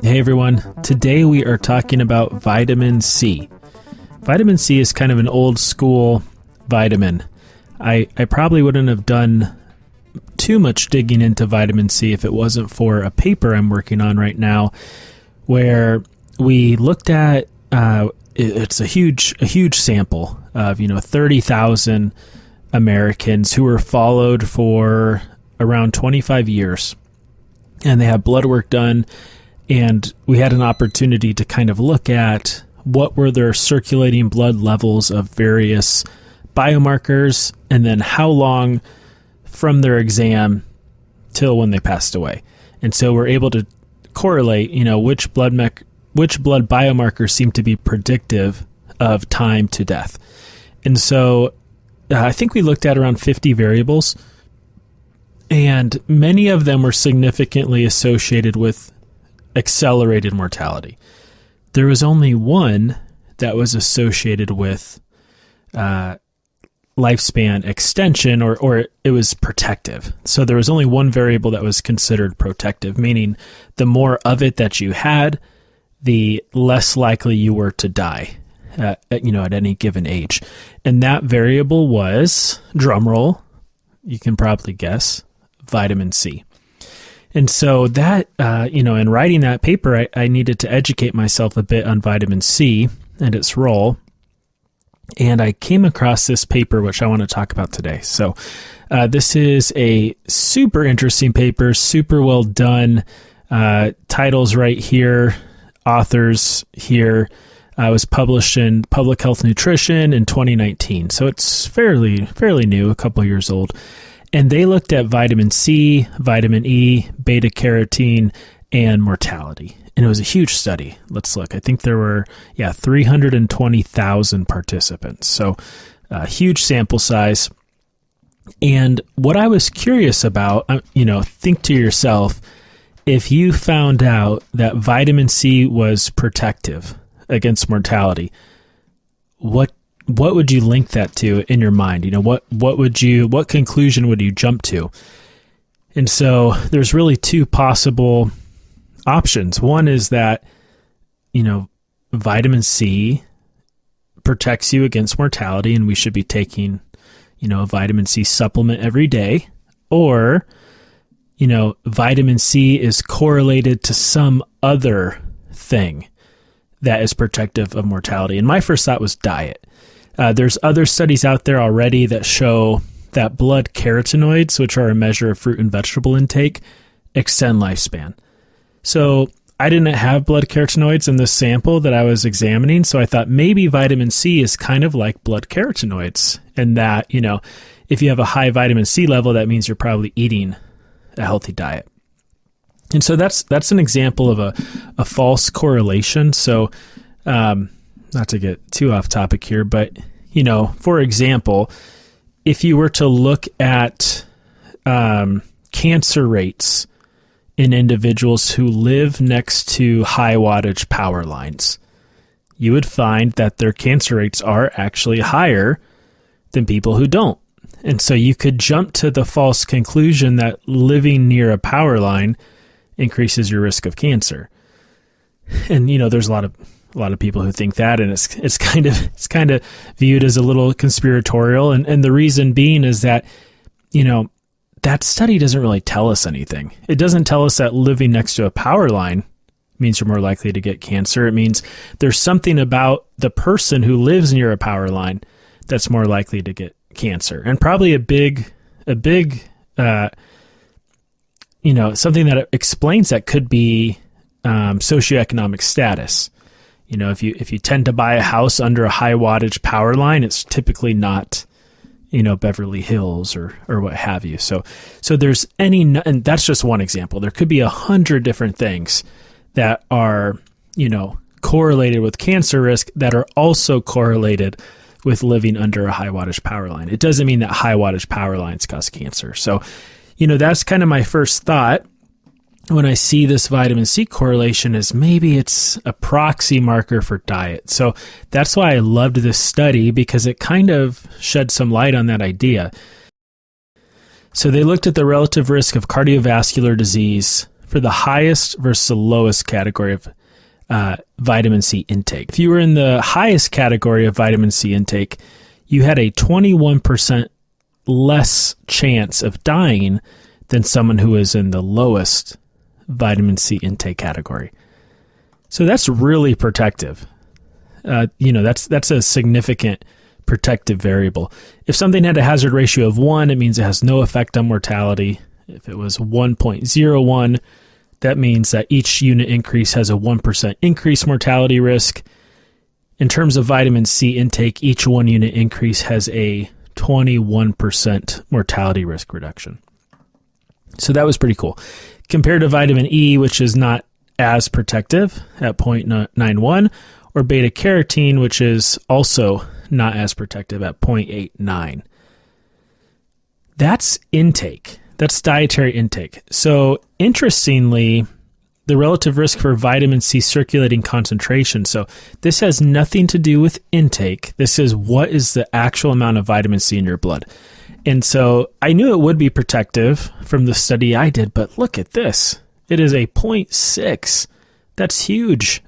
Hey everyone, today we are talking about vitamin C. Vitamin C is kind of an old school vitamin. I probably wouldn't have done too much digging into vitamin C if it wasn't for a paper I'm working on right now where we looked at, it's a huge sample of 30,000 Americans who were followed for around 25 years, and they had blood work done, and we had an opportunity to kind of look at what were their circulating blood levels of various biomarkers, and then how long from their exam till when they passed away. And so we're able to correlate, which blood biomarkers seem to be predictive of time to death. And so I think we looked at around 50 variables, and many of them were significantly associated with accelerated mortality. There was only one that was associated with lifespan extension, or it was protective. So there was only one variable that was considered protective, meaning the more of it that you had, the less likely you were to die at any given age. And that variable was, drumroll, you can probably guess, vitamin C. And so that, in writing that paper, I needed to educate myself a bit on vitamin C and its role. And I came across this paper, which I want to talk about today. So this is a super interesting paper, super well done. Titles right here, authors here. It was published in Public Health Nutrition in 2019. So it's fairly new, a couple years old. And they looked at vitamin C, vitamin E, beta-carotene, and mortality. And it was a huge study. Let's look. I think there were, 320,000 participants. So a huge sample size. And what I was curious about, think to yourself, if you found out that vitamin C was protective against mortality, what would you link that to in your mind? What conclusion would you jump to? And so there's really two possible options. One is that, vitamin C protects you against mortality and we should be taking, a vitamin C supplement every day. Or, vitamin C is correlated to some other thing that is protective of mortality. And my first thought was diet. There's other studies out there already that show that blood carotenoids, which are a measure of fruit and vegetable intake, extend lifespan. So I didn't have blood carotenoids in this sample that I was examining, so I thought maybe vitamin C is kind of like blood carotenoids, and that, if you have a high vitamin C level, that means you're probably eating a healthy diet. And so that's an example of a false correlation. So not to get too off topic here, but, for example, if you were to look at cancer rates in individuals who live next to high wattage power lines, you would find that their cancer rates are actually higher than people who don't. And so you could jump to the false conclusion that living near a power line increases your risk of cancer. And, there's a lot of people who think that, and it's kind of viewed as a little conspiratorial. And the reason being is that, that study doesn't really tell us anything. It doesn't tell us that living next to a power line means you're more likely to get cancer. It means there's something about the person who lives near a power line that's more likely to get cancer. And probably a big something that explains that could be socioeconomic status. If you tend to buy a house under a high wattage power line, it's typically not, Beverly Hills or what have you. So there's and that's just one example. There could be 100 different things that are, correlated with cancer risk that are also correlated with living under a high wattage power line. It doesn't mean that high wattage power lines cause cancer. So, that's kind of my first thought when I see this vitamin C correlation, is maybe it's a proxy marker for diet. So that's why I loved this study, because it kind of shed some light on that idea. So they looked at the relative risk of cardiovascular disease for the highest versus the lowest category of vitamin C intake. If you were in the highest category of vitamin C intake, you had a 21% less chance of dying than someone who is in the lowest vitamin C intake category. So that's really protective. That's a significant protective variable. If something had a hazard ratio of 1, it means it has no effect on mortality. If it was 1.01, that means that each unit increase has a 1% increased mortality risk. In terms of vitamin C intake, each 1 unit increase has a 21% mortality risk reduction. So that was pretty cool. Compared to vitamin E, which is not as protective at 0.91, or beta-carotene, which is also not as protective at 0.89. That's intake. That's dietary intake. So interestingly, the relative risk for vitamin C circulating concentration. So this has nothing to do with intake. This is what is the actual amount of vitamin C in your blood. And so I knew it would be protective from the study I did, but look at this. It is a 0.6. That's huge.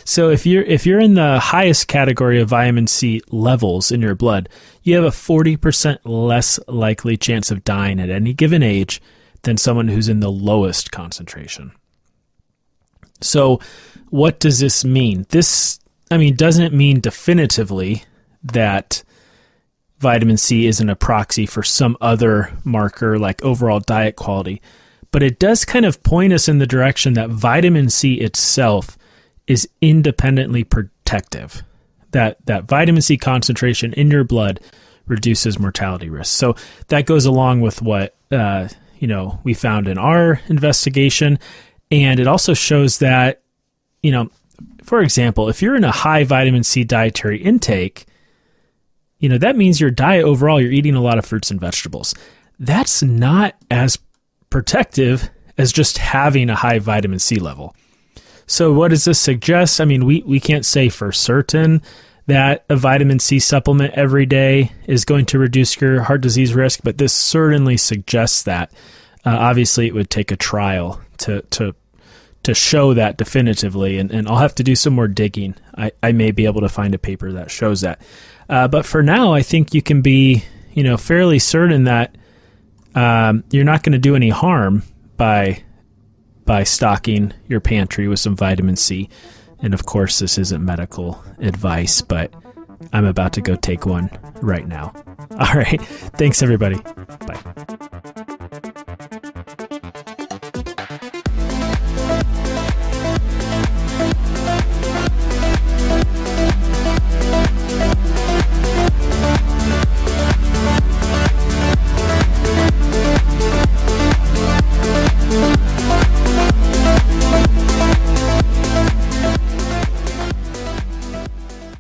So if you're in the highest category of vitamin C levels in your blood, you have a 40% less likely chance of dying at any given age than someone who's in the lowest concentration. So what does this mean? This, doesn't mean definitively that vitamin C isn't a proxy for some other marker like overall diet quality. But it does kind of point us in the direction that vitamin C itself is independently protective. That vitamin C concentration in your blood reduces mortality risk. So that goes along with what we found in our investigation, and it also shows that for example, if you're in a high vitamin C dietary intake, that means your diet overall, you're eating a lot of fruits and vegetables. That's not as protective as just having a high vitamin C level. So what does this suggest? We can't say for certain that a vitamin C supplement every day is going to reduce your heart disease risk, but this certainly suggests that. Obviously, it would take a trial to show that definitively, and I'll have to do some more digging. I may be able to find a paper that shows that. But for now, I think you can be fairly certain that you're not going to do any harm by stocking your pantry with some vitamin C. And of course, this isn't medical advice, but I'm about to go take one right now. All right. Thanks, everybody. Bye.